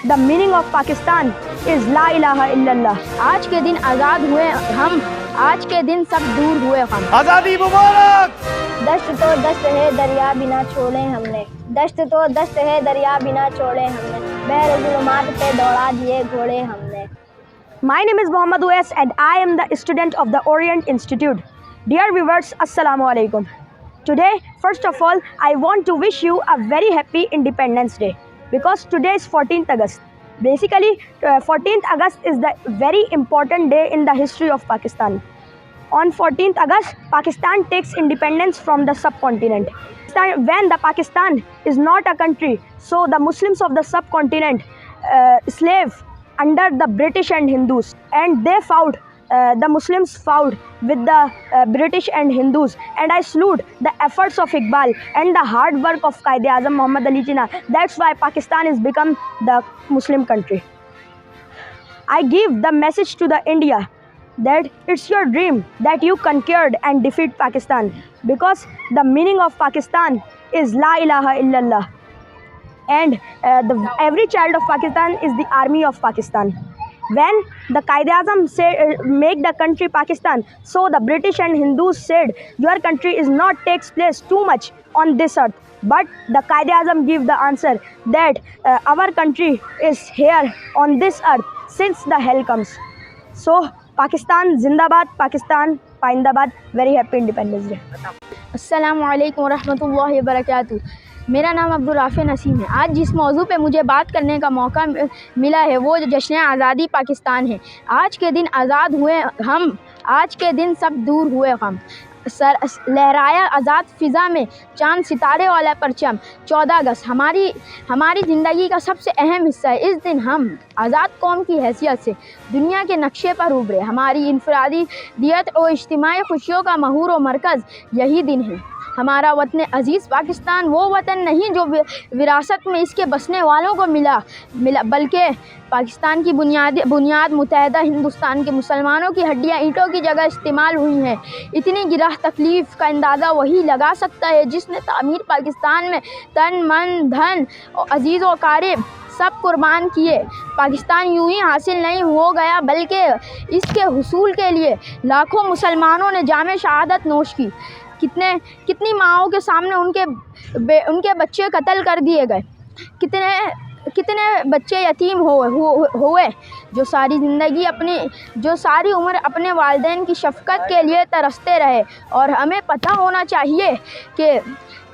The meaning of Pakistan is La ilaha illallah. آج کے دن آزاد ہوئے ہم، آج کے دن سب دور ہوئے ہم. آزادی مبارک. دشت تو دشت ہے دریا بنا چھوڑے ہم نے، دشت تو دشت ہے دریا بنا چھوڑے ہم نے، بحر ظلمات پہ دوڑا دیے گھوڑے ہم نے. My name is Mohammad Uwais and I am the student of the Orient Institute. Dear viewers, Assalamu alaikum. Today, first of all, I want to wish you a very happy Independence Day because today is 14th August. Basically, 14th August is the very important day in the history of Pakistan. On 14th August, Pakistan takes independence from the subcontinent. When the Pakistan is not a country, so the Muslims of the subcontinent slave under the British and Hindus, and they fought. The Muslims fought with the British and Hindus, and I salute the efforts of Iqbal and the hard work of Quaid-e-Azam Muhammad Ali Jinnah. That's why Pakistan has become the Muslim country. I give the message to the India that it's your dream that you conquered and defeat Pakistan, because the meaning of Pakistan is La ilaha illallah, and every child of Pakistan is the army of Pakistan. When the Quaid-e-Azam make the country Pakistan, so the British and Hindus said your country is not takes place too much on this earth. But the Quaid-e-Azam give the answer that our country is here on this earth since the hell comes. So Pakistan Zindabad, Pakistan Paindabad. Very happy Independence Day. السلام علیکم ورحمۃ اللہ وبرکاتہ. میرا نام عبدالرافع نسیم ہے. آج جس موضوع پہ مجھے بات کرنے کا موقع ملا ہے وہ جشن آزادی پاکستان ہے. آج کے دن آزاد ہوئے ہم، آج کے دن سب دور ہوئے ہم. لہرایا آزاد فضا میں چاند ستارے والا پرچم. 14 اگست ہماری زندگی کا سب سے اہم حصہ ہے. اس دن ہم آزاد قوم کی حیثیت سے دنیا کے نقشے پر ابھرے. ہماری انفرادی دیت اور اجتماعی خوشیوں کا محور و مرکز یہی دن ہے. ہمارا وطن عزیز پاکستان وہ وطن نہیں جو وراثت میں اس کے بسنے والوں کو ملا بلکہ پاکستان کی بنیاد متحدہ ہندوستان کے مسلمانوں کی ہڈیاں اینٹوں کی جگہ استعمال ہوئی ہیں. اتنی گراں تکلیف کا اندازہ وہی لگا سکتا ہے جس نے تعمیر پاکستان میں تن من دھن عزیز و اقارب سب قربان کیے. پاکستان یوں ہی حاصل نہیں ہو گیا بلکہ اس کے حصول کے لیے لاکھوں مسلمانوں نے جام شہادت نوش کی. کتنی ماؤں کے سامنے ان کے بچے قتل کر دیے گئے. کتنے بچے یتیم ہوئے جو ساری عمر اپنے والدین کی شفقت کے لیے ترستے رہے. اور ہمیں پتہ ہونا چاہیے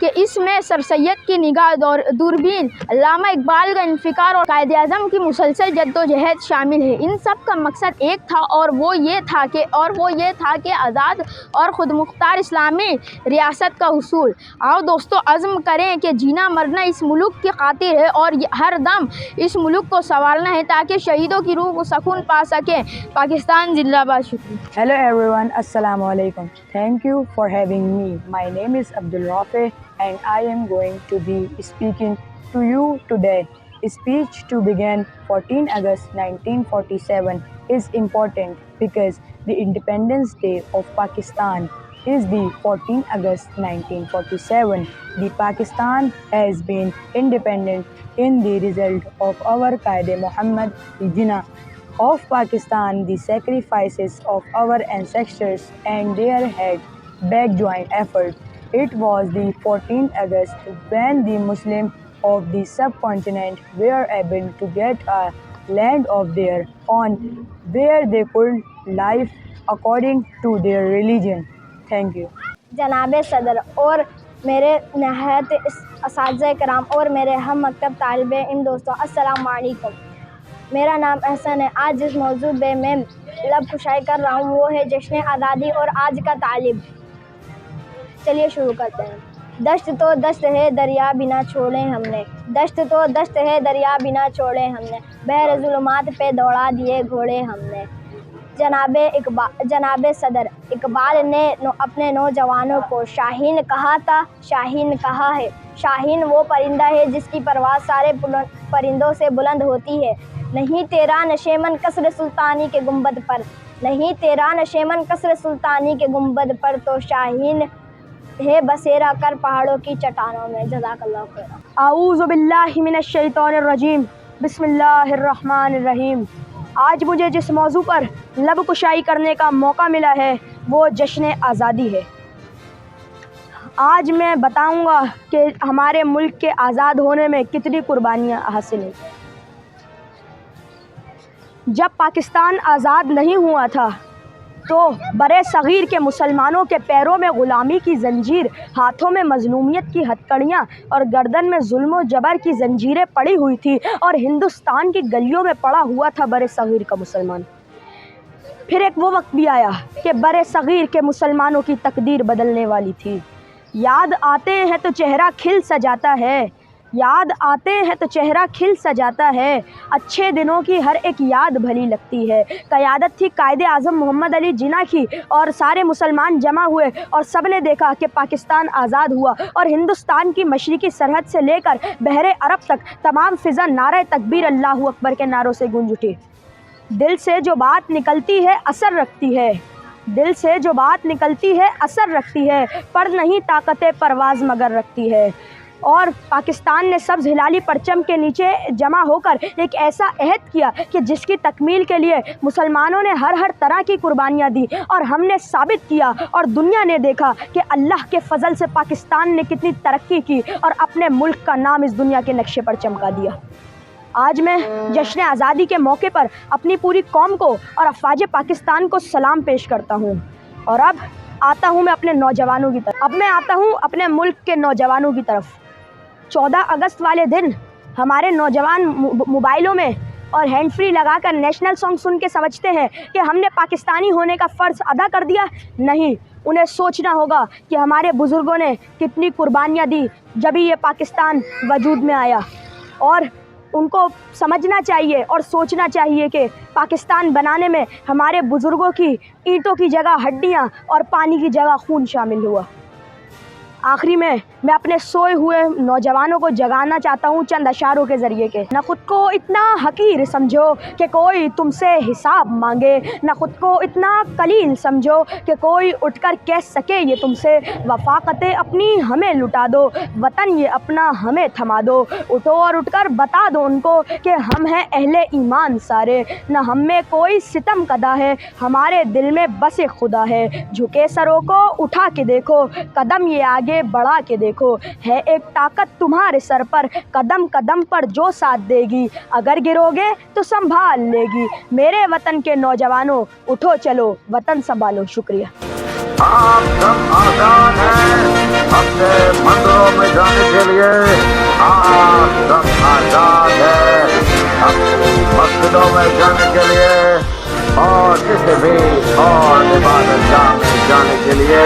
کہ اس میں سر سید کی نگاہ دوربین، علامہ اقبال کا انفکار اور قائد-اعظم کی مسلسل جد و جہد شامل ہے. ان سب کا مقصد ایک تھا اور وہ یہ تھا کہ آزاد اور خود مختار اسلامی ریاست کا حصول. آؤ دوستو عزم کریں کہ جینا مرنا اس ملک کی خاطر ہے اور ہر دم اس ملک کو سنوارنا ہے تاکہ شہیدوں کی روح کو سکون پا سکیں. پاکستان زندہ باد. شکریہ. Hello everyone, Assalamu alaikum. Thank you for having me. My name is Abdulrafia and I am going to be speaking to you today. Speech to begin 14 August 1947 is important because the Independence Day of Pakistan is the 14 August 1947. The Pakistan has been independent in the result of our Quaid Muhammad Jinnah of Pakistan, the sacrifices of our ancestors and their head-back joint effort. It was the 14th August when the Muslims of the subcontinent were able to get a land of their own where they could live according to their religion. Thank you. جناب صدر اور میرے نہایت اساتذہ کرام اور میرے ہم مکتب طالب علم دوستوں، السلام علیکم. میرا نام احسن ہے. آج جس موضوع پہ میں لب کشائی کر رہا ہوں وہ ہے جشن آزادی اور آج کا طالب. چلیے شروع کرتے ہیں. دشت تو دشت ہے دریا بنا چھوڑے ہم نے، دشت تو دشت ہے دریا بنا چھوڑے ہم نے، بحر ظلمات پہ دوڑا دیے گھوڑے ہم نے. جناب صدر، اقبال نے اپنے نوجوانوں کو شاہین کہا تھا، شاہین کہا ہے. شاہین وہ پرندہ ہے جس کی پرواز سارے پرندوں سے بلند ہوتی ہے. نہیں تیرا نشیمن قصر سلطانی کے گنبد پر، نہیں تیرا نشیمن قصر سلطانی کے گنبد پر، تو شاہین ہے بسیرا کر پہاڑوں کی چٹانوں میں. جزاک اللہ خیر. اعوذ باللہ من الشیطان الرجیم. بسم اللہ الرحمن الرحیم۔ آج مجھے جس موضوع پر لب کشائی کرنے کا موقع ملا ہے وہ جشن آزادی ہے۔ آج میں بتاؤں گا کہ ہمارے ملک کے آزاد ہونے میں کتنی قربانیاں حاصل ہیں۔ جب پاکستان آزاد نہیں ہوا تھا تو برے صغیر کے مسلمانوں کے پیروں میں غلامی کی زنجیر، ہاتھوں میں مظلومیت کی ہتکڑیاں اور گردن میں ظلم و جبر کی زنجیریں پڑی ہوئی تھی، اور ہندوستان کی گلیوں میں پڑا ہوا تھا برے صغیر کا مسلمان۔ پھر ایک وہ وقت بھی آیا کہ برے صغیر کے مسلمانوں کی تقدیر بدلنے والی تھی۔ یاد آتے ہیں تو چہرہ کھل سا جاتا ہے، یاد آتے ہیں تو چہرہ کھل سا جاتا ہے، اچھے دنوں کی ہر ایک یاد بھلی لگتی ہے۔ قیادت تھی قائد اعظم محمد علی جناح کی، اور سارے مسلمان جمع ہوئے اور سب نے دیکھا کہ پاکستان آزاد ہوا، اور ہندوستان کی مشرقی سرحد سے لے کر بحر عرب تک تمام فضا نعرہ تکبیر اللہ اکبر کے نعروں سے گونج اٹھی۔ دل سے جو بات نکلتی ہے اثر رکھتی ہے، دل سے جو بات نکلتی ہے اثر رکھتی ہے، پر نہیں طاقت پرواز مگر رکھتی ہے۔ اور پاکستان نے سبز ہلالی پرچم کے نیچے جمع ہو کر ایک ایسا عہد کیا کہ جس کی تکمیل کے لیے مسلمانوں نے ہر طرح کی قربانیاں دی، اور ہم نے ثابت کیا اور دنیا نے دیکھا کہ اللہ کے فضل سے پاکستان نے کتنی ترقی کی اور اپنے ملک کا نام اس دنیا کے نقشے پر چمکا دیا۔ آج میں جشن آزادی کے موقع پر اپنی پوری قوم کو اور افواج پاکستان کو سلام پیش کرتا ہوں، اور اب آتا ہوں میں اپنے نوجوانوں کی طرف۔ اب میں آتا ہوں اپنے ملک کے نوجوانوں کی طرف۔ 14 اگست والے دن ہمارے نوجوان موبائلوں میں اور ہینڈ فری لگا کر نیشنل سانگ سن کے سمجھتے ہیں کہ ہم نے پاکستانی ہونے کا فرض ادا کر دیا۔ نہیں، انہیں سوچنا ہوگا کہ ہمارے بزرگوں نے کتنی قربانیاں دی جبھی یہ پاکستان وجود میں آیا، اور ان کو سمجھنا چاہیے اور سوچنا چاہیے کہ پاکستان بنانے میں ہمارے بزرگوں کی اینٹوں کی جگہ ہڈیاں اور پانی کی جگہ خون شامل ہوا۔ آخری میں اپنے سوئے ہوئے نوجوانوں کو جگانا چاہتا ہوں چند اشعاروں کے ذریعے کے۔ نہ خود کو اتنا حقیر سمجھو کہ کوئی تم سے حساب مانگے، نہ خود کو اتنا قلیل سمجھو کہ کوئی اٹھ کر کہہ سکے یہ تم سے، وفاقتیں اپنی ہمیں لٹا دو، وطن یہ اپنا ہمیں تھما دو، اٹھو اور اٹھ کر بتا دو ان کو کہ ہم ہیں اہل ایمان سارے، نہ ہم میں کوئی ستم کدا ہے، ہمارے دل میں بس ایک خدا ہے، جھکے سروں کو اٹھا کے دیکھو، قدم یہ آگے بڑھا کے دیکھو، ہے ایک طاقت تمہارے سر پر، قدم قدم پر جو ساتھ دے گی، اگر گرو گے تو سنبھال لے گی، میرے وطن کے نوجوانوں اٹھو چلو وطن سنبھالو۔ شکریہ۔ آپ سب آزاد ہیں اپنے مندروں میں جانے کے لیے، آپ سب آزاد ہیں اپنی مسجدوں میں جانے کے لیے، اور کسی بھی اور عبادت گاہ میں جانے کے لیے۔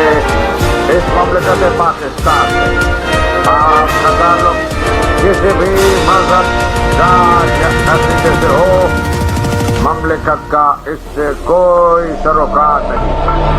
اس مملکت پاکستان میں آپ کا تعلق کسی بھی مذہب، ذات یا عقیدے سے ہو، مملکت کا اس سے کوئی سروکار نہیں۔